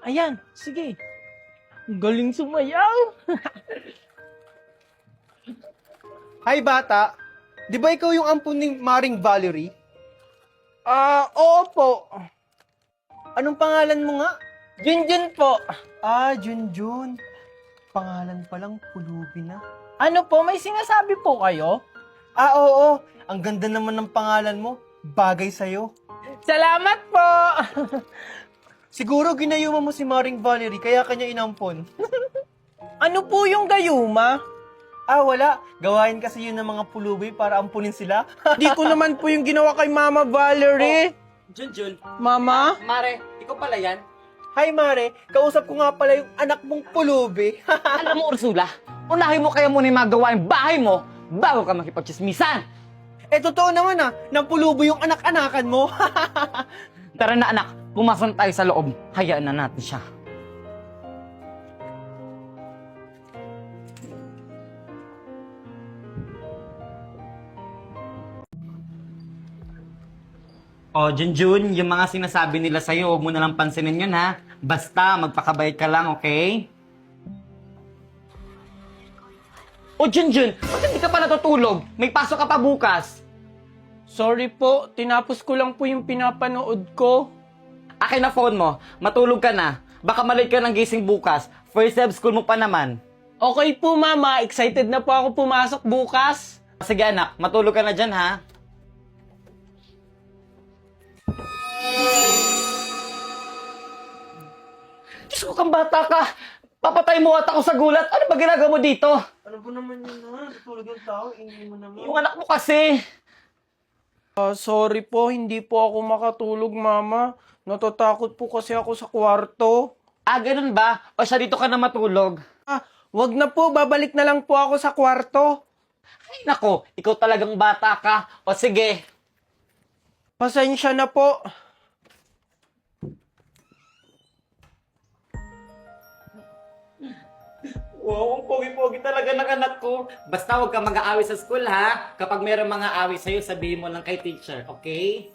Ayan, sige. Ang galing sumayaw. Hi, bata. Di ba ikaw yung ampun ni Maring Valerie? Oo po. Anong pangalan mo nga? Junjun po. Junjun. Pangalan palang pulubi na. Ano po, may sinasabi po kayo? Oo. Ang ganda naman ng pangalan mo. Bagay sa'yo. Salamat po. Siguro ginayuma mo si Maring Valerie kaya kanya inampon. Ano po yung gayuma? Wala. Gawain kasi yun ng mga pulubi para ampunin sila. Di ko naman po yung ginawa kay Mama Valerie. Junjun, Mama? Mare, ikaw pala yan? Hi, Mare. Kausap ko nga pala yung anak mong pulubi. Alam mo, Ursula, unahin mo kaya muna yung mga gawain bahay mo bago ka makipagchismisan. Totoo naman nang pulubi yung anak-anakan mo. Tara na anak, pumasok na tayo sa loob. Hayaan na natin siya. Oh, Junjun, yung mga sinasabi nila sa'yo, huwag mo nalang pansinin yun, ha? Basta, magpakabait ka lang, okay? Oh, Junjun, ba't hindi ka pa natutulog? May pasok ka pa bukas. Sorry po, tinapos ko lang po yung pinapanood ko. Akin na phone mo, matulog ka na. Baka malate ka ng gising bukas. First day of school mo pa naman. Okay po, Mama. Excited na po ako pumasok bukas. Sige anak, matulog ka na dyan, ha? Diyos ko, kang bata ka! Papatay mo at ako sa gulat! Ano ba ginagawa mo dito? Ano ba naman yun na? Tulog yung tao, ingay mo naman. Yung anak mo kasi! Sorry po, hindi po ako makatulog, Mama. Natatakot po kasi ako sa kwarto. Ganun ba? O siya dito ka na matulog? Wag na po, babalik na lang po ako sa kwarto. Ay nako, ikaw talagang bata ka. O sige. Pasensya na po. Wow, ang pogi-pogi talaga ng anak ko. Basta huwag ka mag-aaway sa school, ha? Kapag mayroong mga aaway sa'yo, sabihin mo lang kay teacher, okay?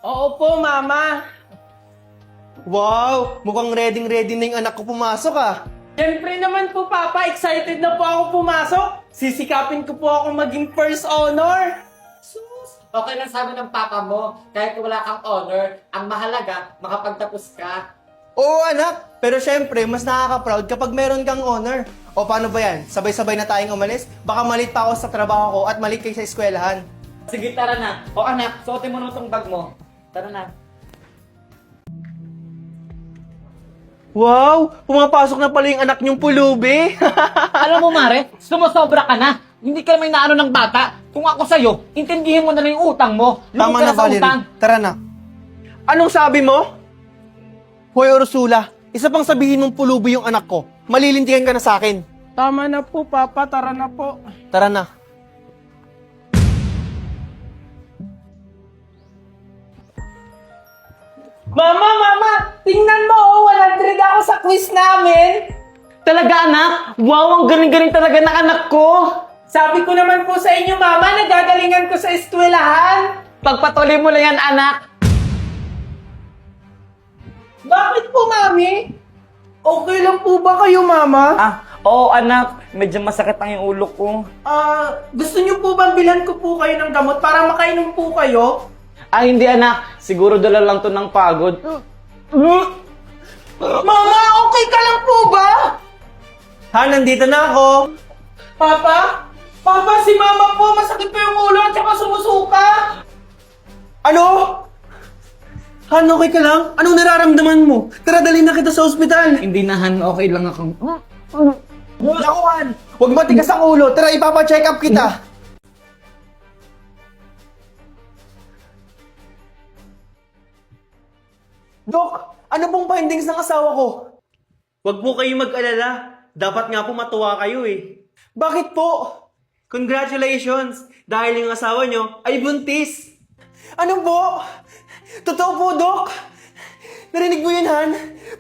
Oo po, Mama. Wow! Mukhang ready na yung anak ko pumasok Siyempre naman po, Papa. Excited na po ako pumasok. Sisikapin ko po ako maging first honor. Sus! Okay lang sabi ng papa mo, kahit wala kang honor, ang mahalaga, makapagtapos ka. Oo, anak. Pero syempre, mas nakaka-proud kapag meron kang honor. O paano ba yan? Sabay-sabay na tayong umalis? Baka malit pa ako sa trabaho ko at malit kayo sa eskwelahan. Sige, tara na. O anak, suotin mo na itong bag mo. Tara na. Wow! Pumapasok na pala yung anak niyong pulubi. Alam mo, Mare, sumusobra ka na. Hindi ka naman inaano ng bata. Kung ako sa'yo, intindihin mo na lang yung utang mo. Tama Lumog ka na, sa utang. Valerie. Tara na. Anong sabi mo? Hoy, Ursula, isa pang sabihin mong pulubi yung anak ko. Malilintigan ka na sa akin. Tama na po, Papa. Tara na po. Tara na. Mama! Tingnan mo, 100 ako sa quiz namin. Talaga, anak? Wow, ang galing-galing talaga ng anak ko. Sabi ko naman po sa inyo, Mama, nagagalingan ko sa eskwelahan. Pagpatuloy mo lang yan, anak. Bakit po, Mami? Okay lang po ba kayo, Mama? Oo, anak. Medyo masakit ang yung ulo ko. Gusto niyo po bang bilhan ko po kayo ng gamot para makainom po kayo? Hindi, anak. Siguro dala lang to ng pagod. Mama, okay ka lang po ba? Nandito na ako. Papa? Papa, si Mama po, masakit po yung ulo at saka sumusuka. Ano? Okay ka lang? Anong nararamdaman mo? Tara, dalhin na kita sa ospital. Hindi na, Han. Okay lang ako. Naku, Han! Huwag matigas ang ulo. Tara, ipapa-check up kita. Dok, ano pong findings ng asawa ko? Huwag po kayong mag-alala. Dapat nga po matuwa kayo eh. Bakit po? Congratulations! Dahil yung asawa nyo ay buntis. Ano po? Totoo po, Dok? Narinig mo yun, Han?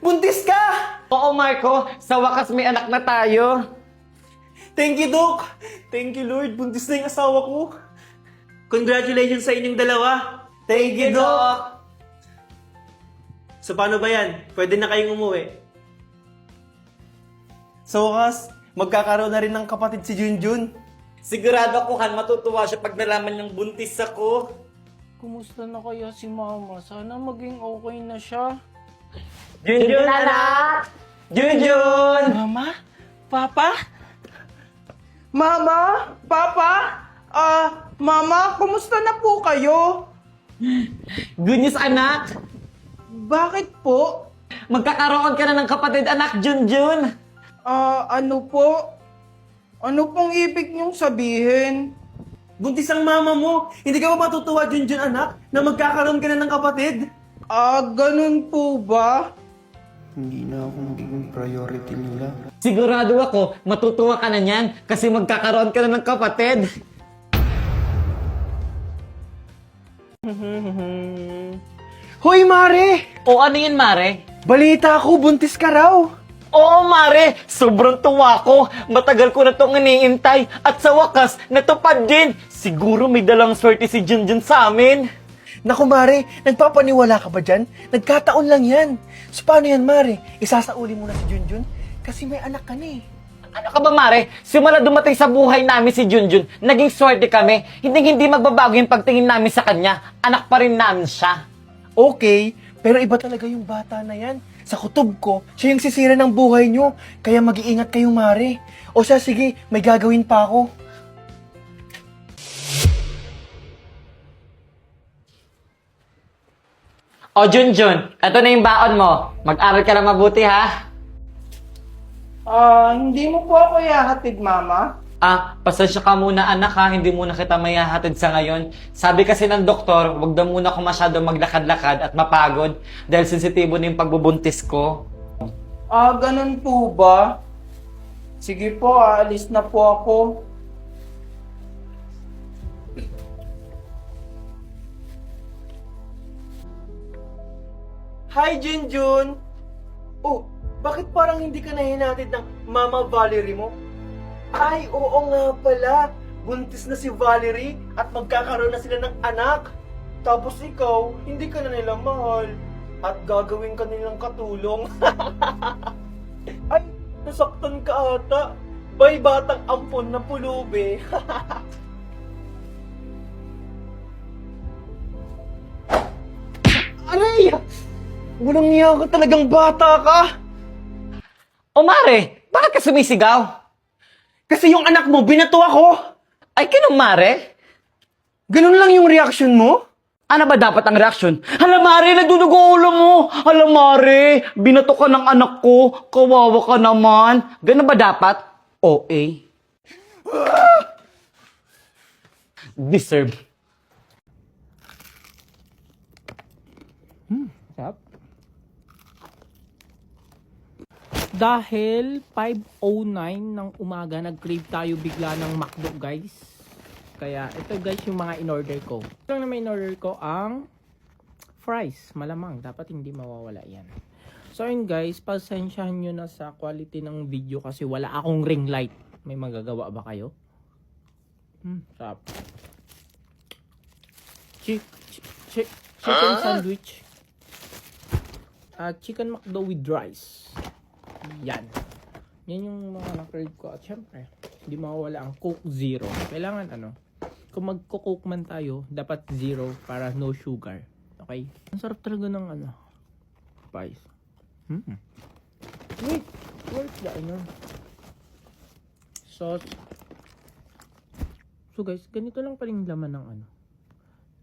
Buntis ka! Oo, Marco. Sa wakas may anak na tayo. Thank you, Doc! Thank you, Lord. Buntis na yung asawa ko. Congratulations sa inyong dalawa. Thank you, Doc! So paano ba yan? Pwede na kayong umuwi. So wakas, magkakaroon na rin ng kapatid si Junjun. Sigurado ako, Han, matutuwa siya pag nalaman niyang buntis ako. Kumusta na kaya si mama? Sana maging okay na siya. Junjun, anak! Junjun! Mama? Papa? Mama? Papa? Mama, kumusta na po kayo? Good news, anak! Bakit po? Magkakaroon ka na ng kapatid, anak, Junjun! Ano po? Ano pong ibig niyong sabihin? Buntis ang mama mo! Hindi ka ba matutuwa, Junjun, anak, na magkakaroon ka na ng kapatid? Ganun po ba? Hindi na ako magiging priority nila. Sigurado ako, matutuwa ka na niyan kasi magkakaroon ka na ng kapatid. Hoy, Mare! O ano yun, Mare? Balita ko, buntis ka raw! Oo, Mare! Sobrang tuwa ko! Matagal ko na itong iniintay at sa wakas, natupad din! Siguro may dalang swerte si Junjun sa amin! Naku, Mare, nagpapaniwala ka ba dyan? Nagkataon lang yan. So paano yan, Mare? Isasauli mo na si Junjun? Kasi may anak ka na eh. Ano ka ba, Mare? Simula dumating sa buhay namin si Junjun, naging swerte kami. Hindi magbabago yung pagtingin namin sa kanya. Anak pa rin namin siya. Okay, pero iba talaga yung bata na yan. Sa kutob ko, siya yung sisira ng buhay nyo. Kaya mag-iingat kayo, Mare. O siya, sige, may gagawin pa ako. O Junjun, eto na yung baon mo. Mag-aral ka na mabuti, ha? Hindi mo po ako ihahatid, Mama? Pasensya ka muna anak ha, hindi muna kita mayahatid sa ngayon. Sabi kasi ng doktor, wag daw muna ako masyado maglakad-lakad at mapagod dahil sensitibo na yung pagbubuntis ko. Ganun po ba? Sige po, aalis na po ako. Hi, Junjun! Oh, bakit parang hindi ka nahinatid ng Mama Valerie mo? Ay, oo nga pala. Buntis na si Valerie at magkakaroon na sila ng anak. Tapos ikaw, hindi ka na nila mahal. At gagawin ka nilang katulong. Ay, nasaktan ka ata. Bay batang ampon na pulubi. Aray! Walang niya ka talagang bata ka. O Mare, bakit ka sumisigaw? Kasi yung anak mo, binato ako. Ay, kinong Mare? Ganun lang yung reaction mo? Ano ba dapat ang reaksyon? Hala Mare, nagdudugo ulo mo! Hala Mare, binato ka ng anak ko, kawawa ka naman. Ganun ba dapat? OA. Deserve. Sarap. Dahil 5:09 ng umaga, nag-crave tayo bigla ng McDo, guys. Kaya ito guys yung mga in-order ko. Ito na may in-order ko ang fries. Malamang, dapat hindi mawawala yan. So yun guys, pasensyahan nyo na sa quality ng video kasi wala akong ring light. May magagawa ba kayo? Sarap. Chicken sandwich. Chicken McDo with rice. Yan. Yan yung mga na-crave ko. At syempre, hindi mawawala ang Coke Zero. Kailangan kung magko-Coke man tayo, dapat zero para no sugar. Okay? Ang sarap talaga ng pies. Wait, where's the sauce? So guys, ganito lang pala yung laman ng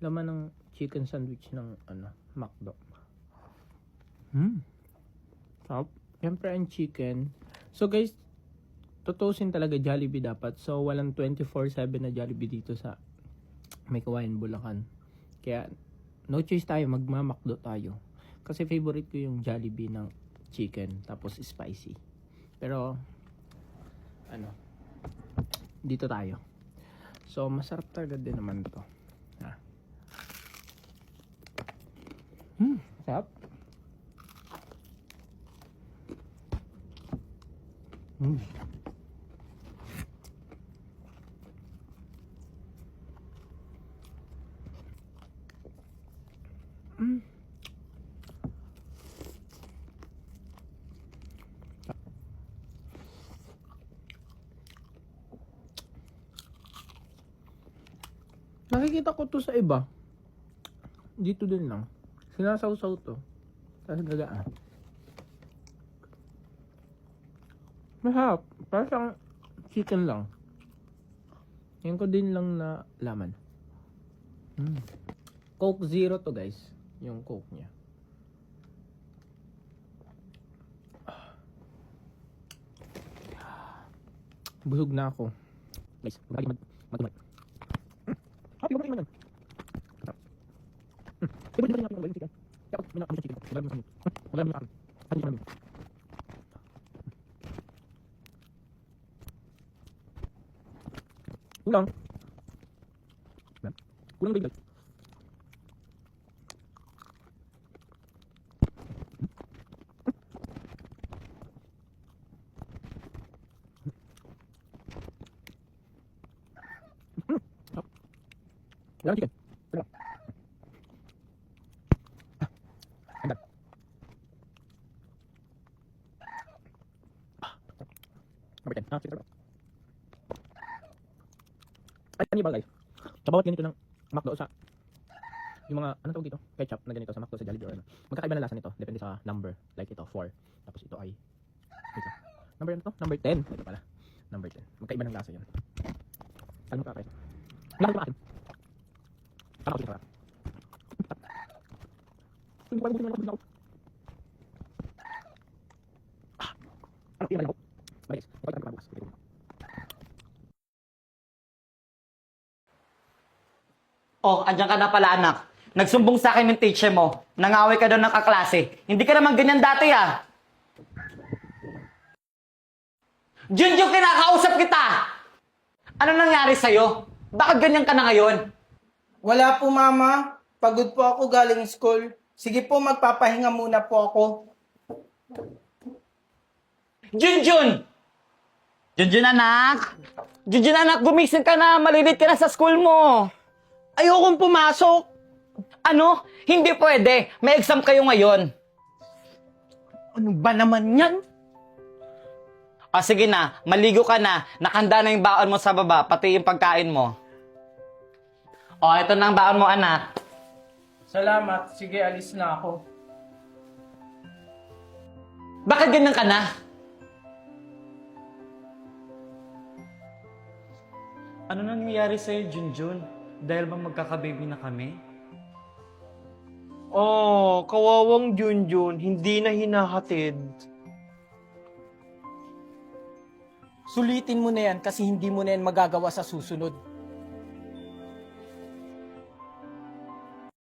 laman ng chicken sandwich ng McDo. Sarap. Siyempre ang chicken. So guys, tutusin talaga Jollibee dapat. So walang 24/7 na Jollibee dito sa May Kawayan, Bulacan. Kaya no choice tayo, magmamakdo tayo. Kasi favorite ko yung Jollibee ng chicken tapos spicy. Pero dito tayo. So masarap talaga din naman to. Sarap. Nakikita ko to sa iba. Dito din lang. Sinasawsaw to. Tapos gagaan. Masarap. Parang siyang chicken lang. Yan ko din lang na laman. Coke Zero to guys. Yung Coke niya. Busog na ako. Guys, huwag lagi mag-umat. Happy ba kayo naman? Diba natin yung chicken? Kaya ako, minakamu sa chicken. Wala naman kami. Wala naman kami. Hindi naman. Kulang. Kulang ba guys? Wala chicken. Wala. Agad. Number 10. Sige. Ay, ano ba guys? Sa bawat ganito ng McDo sa yung mga, ano tawag dito? Ketchup na ganito sa McDo sa Jollibee or ano. Magkakaiba na lasa nito. Depende sa number. Like ito, 4. Tapos ito ay, ito. Number ano to? Number 10. Ito pala. Number 10. Magkaiba ng lasa yun. Ano ka kayo? Wala ka akin. Ano ko siya? Hindi ko alam kung ako. Ano yung ako? Balik. Balik ka bukas. Oh, andyan ka na pala, anak. Nagsumbong sa akin yung teacher mo. Nangaway ka daw ng kaklase. Hindi ka naman ganyan dati, ah. Junjun, kinakausap kita! Ano nangyari sa'yo? Bakit ganyan ka na ngayon? Wala po, Mama. Pagod po ako galing school. Sige po, magpapahinga muna po ako. Junjun! Junjun, anak! Junjun, anak, gumising ka na. Malilit ka na sa school mo. Ayokong pumasok. Ano? Hindi pwede. May exam kayo ngayon. Ano ba naman yan? O sige na, maligo ka na. Nakanda na yung baon mo sa baba, pati yung pagkain mo. O, ito na ang baon mo, anak. Salamat. Sige, alis na ako. Bakit ganyan ka na? Ano nangyayari sa'yo, Junjun? Dahil ba magkaka-baby na kami? Oh, kawawang Junjun, hindi na hinahatid. Sulitin mo na yan kasi hindi mo na yan magagawa sa susunod.